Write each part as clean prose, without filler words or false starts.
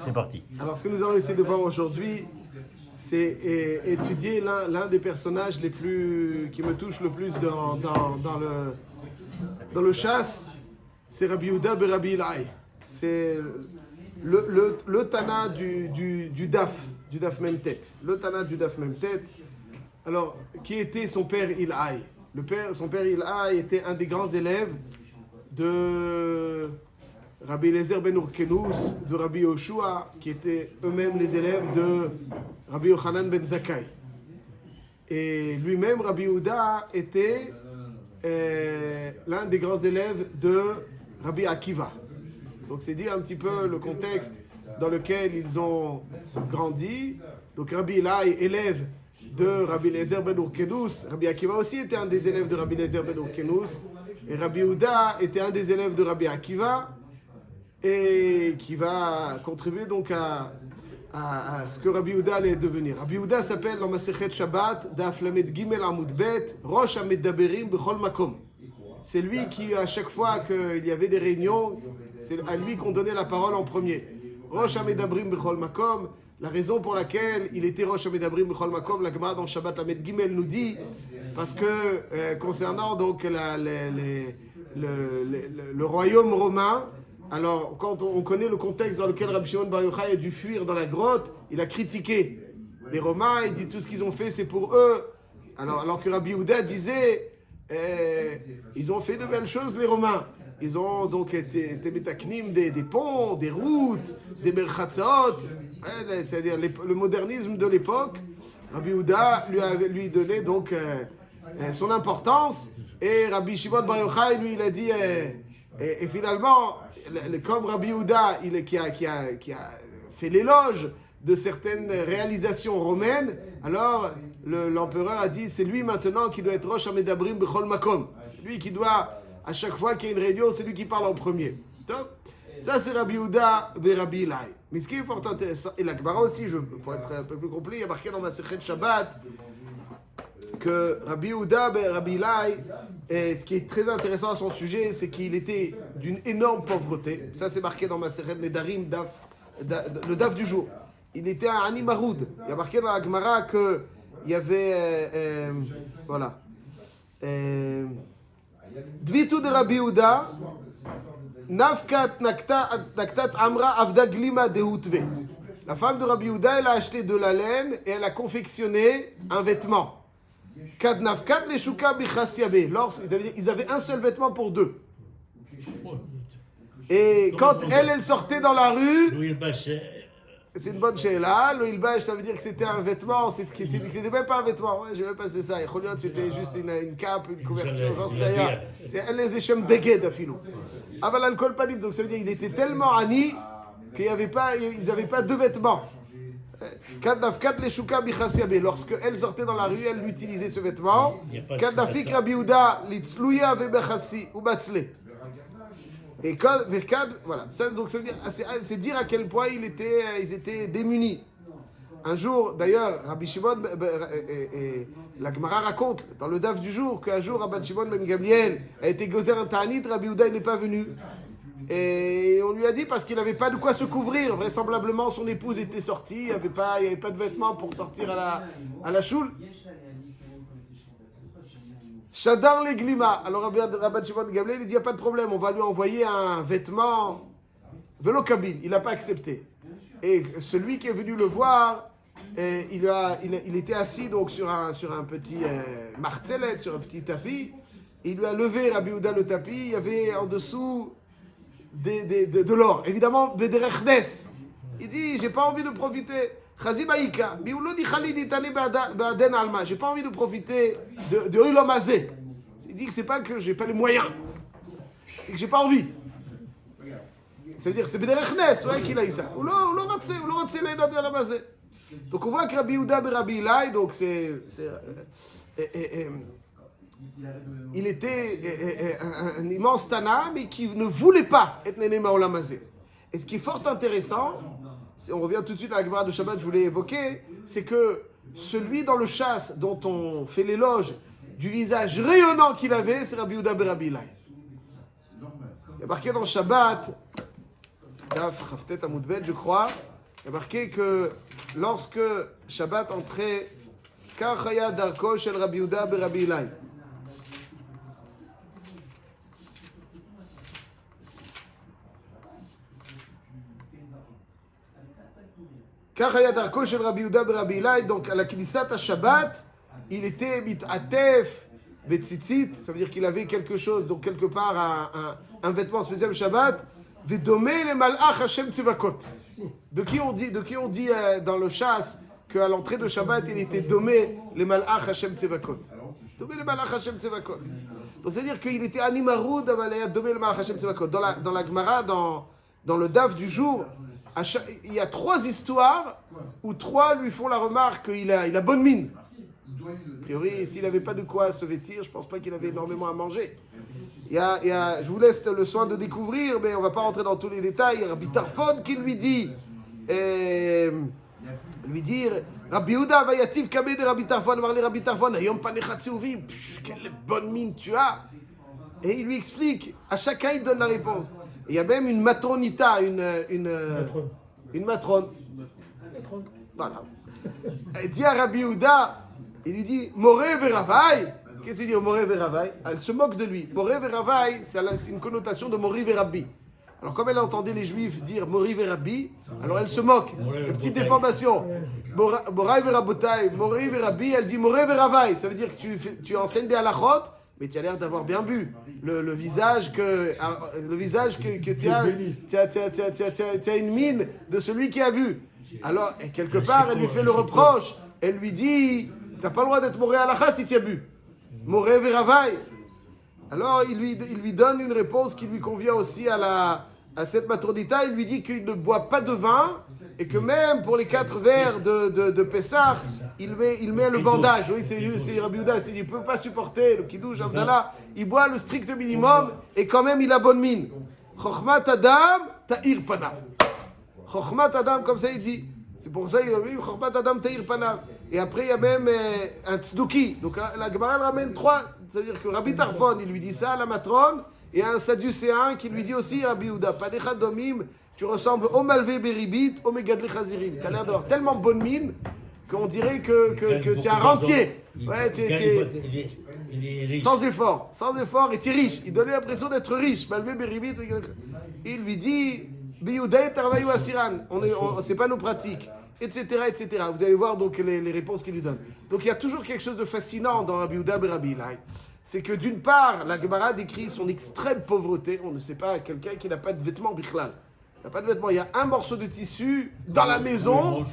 C'est parti. Alors, ce que nous allons essayer de voir aujourd'hui, c'est étudier l'un des personnages qui me touche le plus dans le chasse, c'est Rabbi Yehuda ben Rabbi Ilai. C'est le Tana du Daf Memtet. Le Tana du Daf Memtet. Alors, qui était son père Ilai? Son père Ilai était un des grands élèves de Rabbi Eliezer ben Urkenus, de Rabbi Yoshua, qui étaient eux-mêmes les élèves de Rabbi Yochanan ben Zakkai. Et lui-même, Rabbi Yehuda, était l'un des grands élèves de Rabbi Akiva. Donc c'est dire un petit peu le contexte dans lequel ils ont grandi. Donc Rabbi Ilai, élève de Rabbi Eliezer ben Urkenus. Rabbi Akiva aussi était un des élèves de Rabbi Eliezer ben Urkenus. Et Rabbi Yehuda était un des élèves de Rabbi Akiva. Et qui va contribuer donc à ce que Rabbi Yehuda allait devenir. Rabbi Yehuda s'appelle dans Masechet Shabbat, Daf Lamed Gimel Amud Bet, Rosh HaMedaberim Bechol Makom. C'est lui qui, à chaque fois qu'il y avait des réunions, c'est à lui qu'on donnait la parole en premier. Rosh HaMedaberim Bechol Makom, la raison pour laquelle il était Rosh HaMedaberim Bechol Makom, la Gemara dans Shabbat Lamed Gimel nous dit, parce que concernant donc le royaume romain, alors, quand on connaît le contexte dans lequel Rabbi Shimon Bar Yochai a dû fuir dans la grotte, il a critiqué les Romains, il dit tout ce qu'ils ont fait, c'est pour eux. Alors que Rabbi Yehuda disait, ils ont fait de belles choses, les Romains. Ils ont donc été métaknim des ponts, des routes, des merchatzaot, c'est-à-dire le modernisme de l'époque. Rabbi Yehuda lui donnait donc son importance, et Rabbi Shimon Bar Yochai, lui, il a dit... Et finalement, comme Rabbi Yehuda, qui a fait l'éloge de certaines réalisations romaines, alors l'empereur a dit, c'est lui maintenant qui doit être Rosh HaMedabrim Bechol Makom. C'est lui qui doit, à chaque fois qu'il y a une réunion, c'est lui qui parle en premier. Donc, ça c'est Rabbi Yehuda ben Rabbi Ilai. Mais ce qui est fort intéressant, et la Gemara aussi, pour être un peu plus complet, il y a marqué dans ma Masechet Shabbat que Rabbi Yehuda ben Rabbi Ilai, et ce qui est très intéressant à son sujet, c'est qu'il était d'une énorme pauvreté. Ça, c'est marqué dans Masechet Nedarim, le Daf du jour. Il était un Ani Maroud. Il y a marqué dans la Gemara qu'il y avait... voilà. Dvitu de Rabbi Yehuda, Nafkat Naktat Amra Avda Glima Dehutve. La femme de Rabbi Yehuda, elle a acheté de la laine et elle a confectionné un vêtement. Ils avaient un seul vêtement pour deux. Et quand elle sortait dans la rue, c'est une bonne chéla. Le ilbash, ça veut dire que c'était un vêtement, c'était même pas un vêtement. Ouais, j'ai même passé ça. C'était juste une cape, une couverture, j'en sais rien. C'est elle les échem beged afilou. Aval alcool panim, donc ça veut dire qu'il était tellement ani qu'ils n'avaient pas deux vêtements. Lorsque elle sortait dans la rue, elle utilisait ce vêtement. Et voilà. Ça, donc, c'est dire à quel point ils étaient démunis. Un jour, d'ailleurs, Rabbi Shimon, la Gemara raconte dans le Daf du jour qu'un jour, Rabbi Shimon ben Gamliel a été gozer un ta'anit, Rabbi Yehuda n'est pas venu. Et on lui a dit parce qu'il n'avait pas de quoi se couvrir. Vraisemblablement, son épouse était sortie, il n'y avait pas de vêtements pour sortir à la choule. Shadar les glima. Alors Rabbi Shimon Gamliel, il dit, il n'y a pas de problème, on va lui envoyer un vêtement vélo cabine. Il n'a pas accepté. Et celui qui est venu le voir, il était assis donc sur un petit martelet, sur un petit tapis. Il lui a levé, Rabbi Yehuda, le tapis. Il y avait en dessous de l'or. Évidemment, Bederechnes. Il dit, j'ai pas envie de profiter. Chazibaïka. J'ai pas envie de profiter de Ulomazé. Il dit que c'est pas que j'ai pas les moyens. C'est que j'ai pas envie. C'est-à-dire, c'est Bederechnes, ouais, qu'il a eu ça. Ou le ratsé l'aïda de Ulomazé. Donc on voit que Rabbi Yehuda ben Rabbi Ilai, donc il était un immense Tana, mais qui ne voulait pas être Néné Maolamazé. Et ce qui est fort intéressant, on revient tout de suite à la Gemara de Shabbat, je voulais évoquer, c'est que celui dans le chasse dont on fait l'éloge du visage rayonnant qu'il avait, c'est Rabbi Yehuda ben Rabbi Ilai. Il y a marqué dans Shabbat, Daf Chavtet Amud Bet, je crois, il y a marqué que lorsque Shabbat entrait, Kach haya darko shel Rabbi Yehuda berabbi Ilai. Kach haya darko shel Rabbi Yehuda berabbi Ilai. Donc à la Knisat Shabbat, il était mit'atef betzitzit, ça veut dire qu'il avait quelque chose, donc quelque part un vêtement spécial Shabbat. Vedomé le malach Hashem tzivakot. De qui on dit dans le chasse qu'à l'entrée de Shabbat il était domé le malach Hashem tzivakot. Domé le malach Hashem tzivakot. Donc c'est à dire qu'il était animaroud à domé le malach Hashem tzivakot. Dans la Gemara, dans le daf du jour, il y a 3 histoires où 3 lui font la remarque qu'il a bonne mine. A priori, s'il n'avait pas de quoi se vêtir, je ne pense pas qu'il avait énormément à manger. Je vous laisse le soin de découvrir, mais on ne va pas rentrer dans tous les détails. Rabbi Tarfon qui lui dit, Rabbi Yehuda vayativ kameh de Rabbi Tarfon, marle Rabbi Tarfon, ayom panecha tzouvim, quelle bonne mine tu as. Et il lui explique, à chacun il donne la réponse. Et il y a même une matronita, une matrone. Voilà. Elle dit à Rabbi Yehuda, il lui dit, Moré Veravai. Qu'est-ce qu'il dit au Moré Veravai? Elle se moque de lui. Moré Veravai, c'est une connotation de Mori Verabbi. Alors, comme elle entendait les Juifs dire Mori Verabbi, alors elle se moque. Une petite déformation. Morai Verabotai, Mori Verabbi, elle dit Moré Veravai. Ça veut dire que tu enseignes des halachot, mais tu as l'air d'avoir bien bu. Le visage que tu as une mine de celui qui a bu. Alors, quelque part, elle lui fait le reproche. Elle lui dit, tu n'as pas le droit d'être moré halakha si tu as bu. Moré Veravai. Alors, il lui donne une réponse qui lui convient aussi à cette matronita. Il lui dit qu'il ne boit pas de vin et que même pour les 4 verres de Pessah, il met le bandage. Oui, c'est Rabbi Yehuda, il ne peut pas supporter le kiddush, Avdallah. Il boit le strict minimum et quand même il a bonne mine. Chokhmat Adam, ta'ir panav. Chokhmat Adam, comme ça il dit. C'est pour ça qu'il a dit Chokhmat Adam, ta'ir panav. Et après il y a même un tzduki. Donc la Gemara ramène 3. C'est-à-dire que Rabbi Tarfon, il lui dit ça à la matrone. Et un sadducéen qui lui dit aussi Rabbi Yehuda, panecha domim, tu ressembles au malvé beribit, au megadli chazirim. Tu as l'air d'avoir tellement bonne mine qu'on dirait que tu es un rentier. Ouais, sans effort, et tu es riche. Il donnait l'impression d'être riche. Malvé beribit, il lui dit Biyudai tarvayu asiran. C'est pas nos pratiques. Etc. Vous allez voir donc les réponses qu'il lui donne. Donc il y a toujours quelque chose de fascinant dans Rabbi Yehuda berabbi Ilai. C'est que d'une part, la Gemara décrit son extrême pauvreté. On ne sait pas, quelqu'un qui n'a pas de vêtements bichlal. Il n'a pas de vêtements. Il y a un morceau de tissu dans la maison.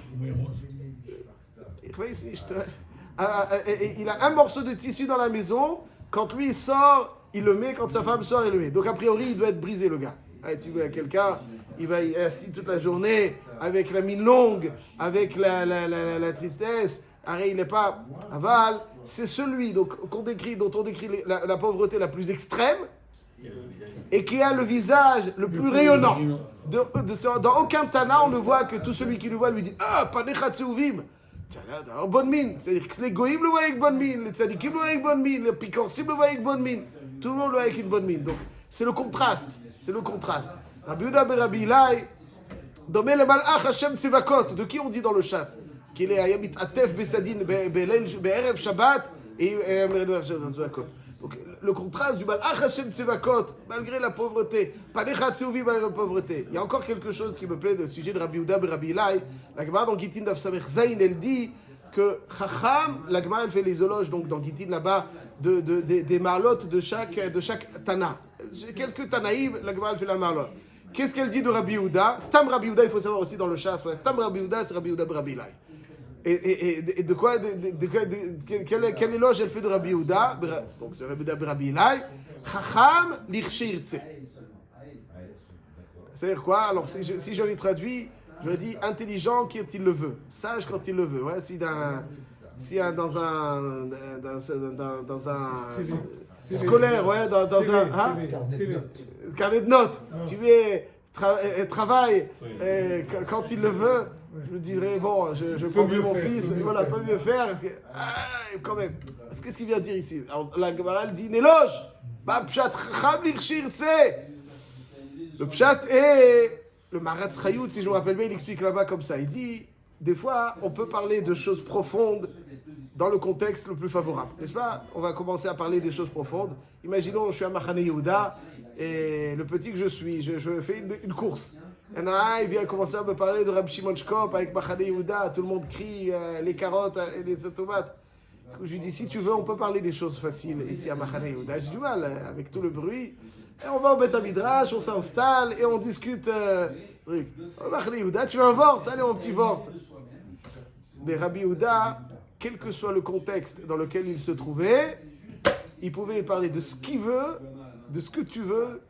Il a un morceau de tissu dans la maison. Quand lui sort, il le met. Quand sa femme sort, il le met. Donc a priori, il doit être brisé le gars. Tu vois, quelqu'un, il va être assis toute la journée avec la mine longue, avec la tristesse. Arrête, il n'est pas aval. C'est celui dont on décrit la pauvreté la plus extrême et qui a le visage le plus rayonnant. Dans aucun Tana, on ne voit que tout celui qui le voit lui dit ah, panecha tzouvim. Tu as l'air d'avoir bonne mine. C'est-à-dire que les goïms le voient avec bonne mine, les tzadikim le voient avec bonne mine, les picorsim le voient avec bonne mine. Tout le monde le voit avec une bonne mine. Donc c'est le contraste. Rabbi Yehuda berabbi Ilai, domé le malach Hashem tzivakot. De qui on dit dans le chasse? Qu'il est ayamit atef besadin be'erev Shabbat et donc le contraste du malach Hashem tzivakot malgré la pauvreté, panecha tzouvi malgré la pauvreté. Il y a encore quelque chose qui me plaît de sujet de Rabbi Yehuda berabbi Ilai. La Gemara dans Gittin Daf Samech Zayin, elle dit que Chacham, la Gemara elle fait les éloges donc dans Gittin là-bas des marlottes de chaque Tana. Quelques Tanaïm, la Gemara elle fait la marlotte. Qu'est-ce qu'elle dit de Rabbi Yehuda? Stam Rabbi Yehuda, il faut savoir aussi dans le chasse. Stam Rabbi Yehuda, c'est Rabbi Yehuda berabbi Ilai. Et de quoi, quel éloge elle fait de Rabbi Yehuda? Donc c'est Rabbi Yehuda berabbi Ilai. Chacham l'irshirtse. C'est-à-dire quoi? Alors si je l'ai traduit, je lui dis intelligent quand il le veut, sage quand il le veut. Ouais, dans un scolaire, ouais, dans un carnet de notes, tu travaille quand il le veut. Je me dirais, bon, je peux mieux mon fils, voilà, peut mieux faire. Quand même. Qu'est-ce qu'il vient dire ici? Alors, la Gemara elle dit une éloge. Le pshat est le Maharatz Chayout, si je me rappelle bien, il explique là-bas comme ça. Il dit, des fois, on peut parler de choses profondes dans le contexte le plus favorable. N'est-ce pas? On va commencer à parler des choses profondes. Imaginons, je suis à Machane Yehuda, et le petit que je suis, je fais une course. Il y en a un, il vient commencer à me parler de Rab Shimon Shkop avec Machane Yehuda, tout le monde crie les carottes et les tomates. Je lui dis, si tu veux, on peut parler des choses faciles ici à Machane Yehuda. J'ai du mal, avec tout le bruit. Et on va au Beth Midrash, on s'installe et on discute. Machane Yehuda, tu veux un vort? Allez, un petit vort. Mais Rabbi Yehuda, quel que soit le contexte dans lequel il se trouvait, il pouvait parler de ce qu'il veut, de ce que tu veux.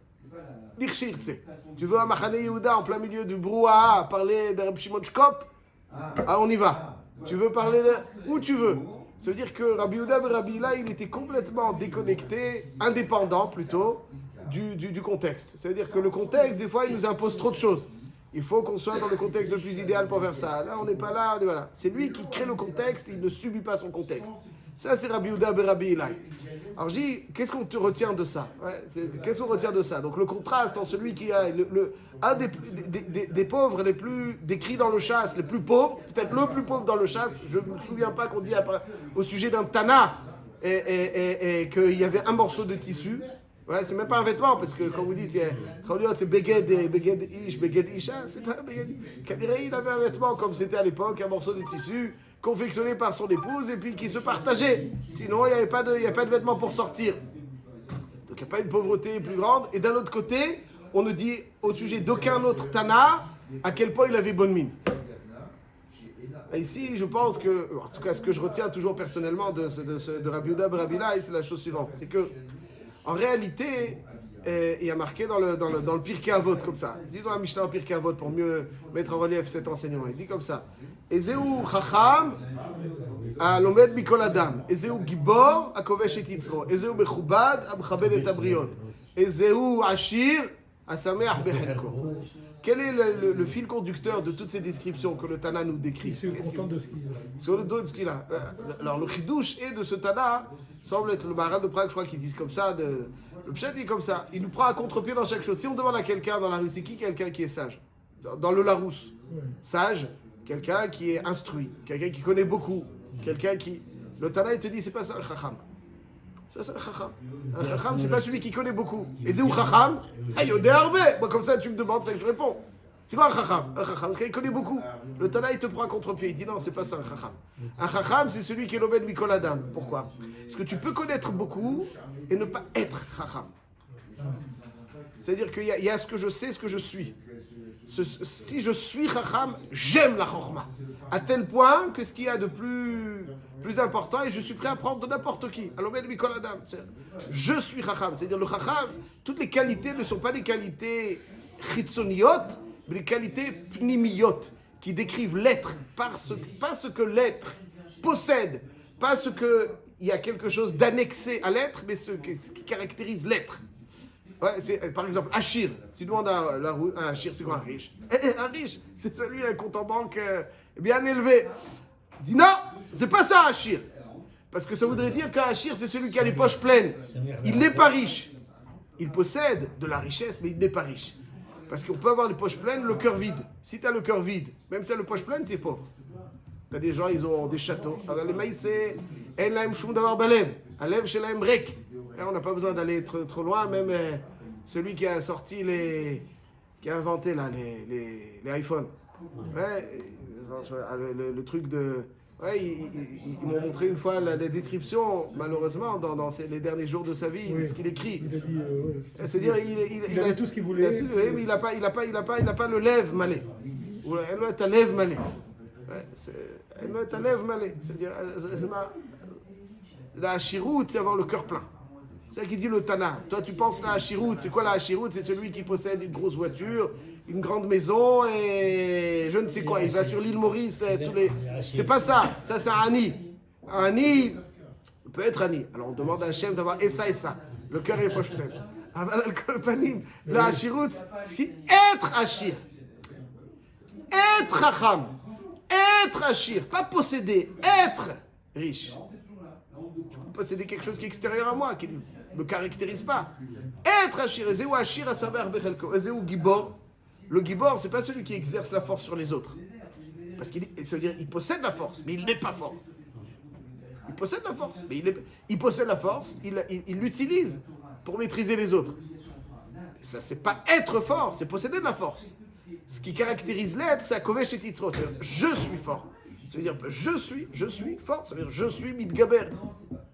Tu veux à Machane Yehuda en plein milieu du brouhaha parler de Reb Shimon Shkop? Ah, on y va. Tu veux parler de où tu veux. Ça veut dire que Rabbi Yehuda ben Rabbi Hillel, il était complètement déconnecté, indépendant plutôt, du contexte. C'est-à-dire que le contexte, des fois, il nous impose trop de choses. Il faut qu'on soit dans le contexte le plus idéal pour faire ça. Là, on n'est pas là, on est voilà. C'est lui qui crée le contexte, il ne subit pas son contexte. Ça, c'est Rabbi Yehuda ben Rabbi Hillel. Alors, je dis, qu'est-ce qu'on te retient de ça? Qu'est-ce qu'on retient de ça? Donc, le contraste entre celui qui a un des pauvres les plus décrits dans le chasse, les plus pauvres, peut-être le plus pauvre dans le chasse, je ne me souviens pas qu'on dit au sujet d'un Tana et qu'il y avait un morceau de tissu. Ouais, c'est même pas un vêtement, parce que quand vous dites, c'est Beged Ish, Beged Isha, c'est pas Beged Ish. Il avait un vêtement comme c'était à l'époque, un morceau de tissu confectionné par son épouse et puis qui se partageait. Sinon, il n'y a pas de vêtements pour sortir. Donc il n'y a pas une pauvreté plus grande. Et d'un autre côté, on ne dit au sujet d'aucun autre Tana à quel point il avait bonne mine. Et ici, je pense que, en tout cas, ce que je retiens toujours personnellement de Rabbi Yehuda ben Rabbi Hillel, c'est la chose suivante. C'est que, en réalité, il y a marqué dans le Pirkei Avot comme ça. Il dit dans la Mishnah au Pirkei Avot pour mieux mettre en relief cet enseignement. Il dit comme ça. Ezeu chacham alomed mikol adam. Ezeu gibor akovesh et yitzro. Ezeu mechubad amchabed et abriot. Ezeu ashir asameach bechelko. Quel est le fil conducteur de toutes ces descriptions que le Tana nous décrit? Il se contente de ce qu'il a. Sur le dos de ce qu'il a. Alors le chidouche et de ce Tana semble être le Maharal de Prague, je crois qu'ils disent comme ça. Le Pshat dit comme ça. Il nous prend à contre-pied dans chaque chose. Si on demande à quelqu'un dans la rue, c'est qui quelqu'un qui est sage? Dans le Larousse, sage, quelqu'un qui est instruit, quelqu'un qui connaît beaucoup, quelqu'un qui... Le Tana, il te dit, c'est pas ça un chacham. C'est pas ça un chacham. Un chacham, c'est pas celui qui connaît beaucoup. Et c'est où chacham? Hey, yodé arbe. Moi, comme ça, tu me demandes, c'est que je réponds. C'est quoi un chacham? Un chacham, parce qu'il connaît beaucoup. Le Tana, il te prend à contre-pied. Il dit non, c'est pas ça un chacham. Un chacham, c'est celui qui est l'obed mikol adam. Pourquoi? Parce que tu peux connaître beaucoup et ne pas être chacham. C'est-à-dire qu'il y a ce que je sais, ce que je suis. Si je suis chacham, j'aime la chorma. À tel point que ce qu'il y a de plus important, et je suis prêt à prendre de n'importe qui. Alors, Mikol Adam, je suis chacham. C'est-à-dire le chacham, toutes les qualités ne sont pas des qualités chitzoniot, mais des qualités pnimiyot, qui décrivent l'être, pas ce que l'être possède, pas ce que il y a quelque chose d'annexé à l'être, mais ce qui caractérise l'être. Ouais, par exemple, Achir. Si tu demandes à un Achir, c'est quoi un riche? Un riche, c'est celui avec un compte en banque bien élevé. Il dit non, c'est pas ça Achir. Parce que ça voudrait dire qu'un Achir, c'est celui qui a les poches pleines. Il n'est pas riche. Il possède de la richesse, mais il n'est pas riche. Parce qu'on peut avoir les poches pleines, le cœur vide. Si tu as le cœur vide, même si tu as les poches pleines, tu es pauvre. Tu as des gens, ils ont des châteaux. Alors les maïs, c'est En laim shum davar balev. Alev shelaim rek. On n'a pas besoin d'aller trop loin, même celui qui a sorti qui a inventé là, les iPhones. Ouais, le truc de... Ouais, ils m'ont montré une fois la description, malheureusement, dans les derniers jours de sa vie, ce qu'il écrit. Il a dit, c'est-à-dire, il a tout ce qu'il voulait. Mais il n'a pas le lève malé. Elle doit être un lève malé. Elle doit être un lève malé. C'est-à-dire, la hachirout, c'est avoir le cœur plein. C'est ça qu'il dit le Tana. Toi, tu penses la hachirout. C'est quoi la hachirout? C'est celui qui possède une grosse voiture, une grande maison et je ne sais quoi. Il va sur l'île Maurice. C'est pas ça. Ça, c'est un Ani. Un Ani peut être Ani. Alors, on demande à Hachem d'avoir et ça. Le cœur et les poches pleines. La hachirout, c'est être hachir. Être hacham. Être hachir. Pas posséder. Être riche. Je peux posséder quelque chose qui est extérieur à moi, qui ne me caractérise pas. Être Hachir, Ezeu Hachir, Asamer Bechelko, Ezeu Gibor, Le Gibor, c'est pas celui qui exerce la force sur les autres. Parce qu'il possède la force, mais il n'est pas fort. Il possède la force, mais il possède la force, il l'utilise pour maîtriser les autres. Ça, c'est pas être fort, c'est posséder de la force. Ce qui caractérise l'être, c'est Akovesh et Titzro. C'est-à-dire, je suis fort. Ça veut dire, je suis fort. Ça veut dire, je suis Midgaber.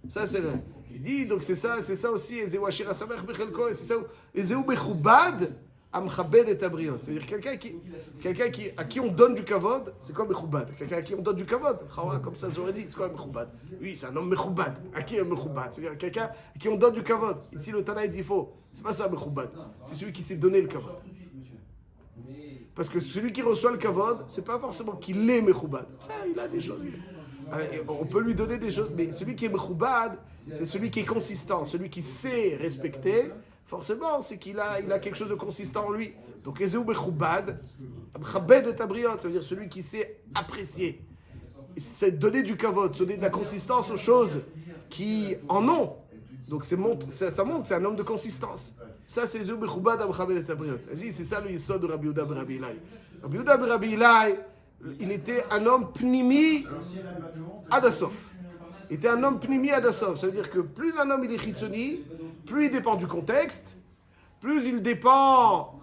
Ça, c'est vrai. Il dit, donc c'est ça aussi. C'est ça, Ezeu Bechubad. C'est-à-dire quelqu'un à qui on donne du kavod, c'est quoi Mechoubad? Quelqu'un à qui on donne du kavod, comme ça j'aurais dit, c'est quoi Mechoubad? Oui, c'est un homme Mechoubad. À qui est Mechoubad? C'est-à-dire quelqu'un à qui on donne du kavod. Ici le Tana il dit faux. C'est pas ça Mechoubad. C'est celui qui s'est donné le kavod. Parce que celui qui reçoit le kavod, c'est pas forcément qu'il est Mechoubad. Il a des choses. On peut lui donner des choses, mais celui qui est Mechoubad, c'est celui qui est consistant, celui qui sait respecter. Forcément, c'est qu'il a quelque chose de consistant en lui. Donc, Ezeu Bechubad, Mchabed et Tabriot, ça veut dire celui qui sait apprécier. C'est donner du kavod, donner de la consistance aux choses qui en ont. Donc, ça montre que c'est un homme de consistance. Ça, c'est Ezeu Bechubad, Mchabed et Tabriot. C'est ça le yesod de Rabbi Yehuda ben Rabbi Ilai. Rabbi Yehuda ben Rabbi Ilai, il était un homme pnimi adasof. Il était un homme pnimi adasof. Ça veut dire que plus un homme il est chitzoni, plus il dépend du contexte, plus il dépend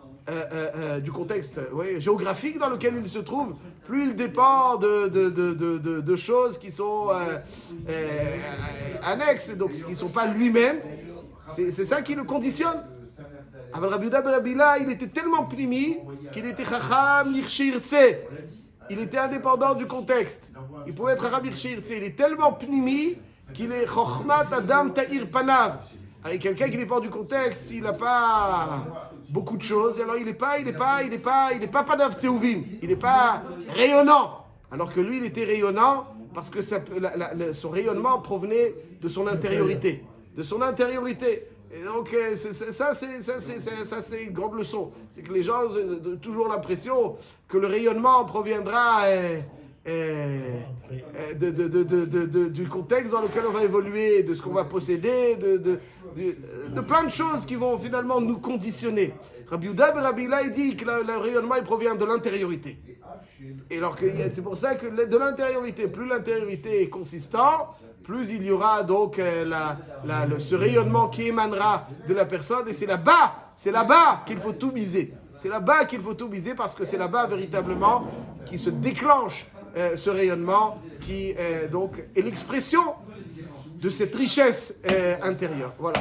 du contexte géographique dans lequel il se trouve, plus il dépend de choses qui sont annexes, donc qui ne sont pas lui-même. C'est ça qui le conditionne. Avec Rabbi Yehuda ben Rabbi Ilai, il était tellement pnimi qu'il était chacham yirshirtse. Il était indépendant du contexte. Il pouvait être Rabbi Yirshirtse. Il est tellement pnimi qu'il est chokhmat adam ta'ir panav. Avec quelqu'un qui dépend du contexte, s'il n'a pas beaucoup de choses, alors il n'est pas panav tseuvim. Il n'est pas rayonnant. Alors que lui, il était rayonnant parce que son rayonnement provenait de son intériorité. De son intériorité. Et donc, ça, c'est une grande leçon. C'est que les gens ont toujours l'impression que le rayonnement proviendra du contexte dans lequel on va évoluer, de ce qu'on va posséder, de plein de choses qui vont finalement nous conditionner. Rabbi Yehuda ben Rabbi Ilai dit que le rayonnement il provient de l'intériorité. Et alors c'est pour ça que de l'intériorité, plus l'intériorité est consistante, plus il y aura donc ce rayonnement qui émanera de la personne. Et c'est là-bas qu'il faut tout miser. C'est là-bas qu'il faut tout miser parce que c'est là-bas véritablement qui se déclenche ce rayonnement qui donc est l'expression de cette richesse intérieure. Voilà.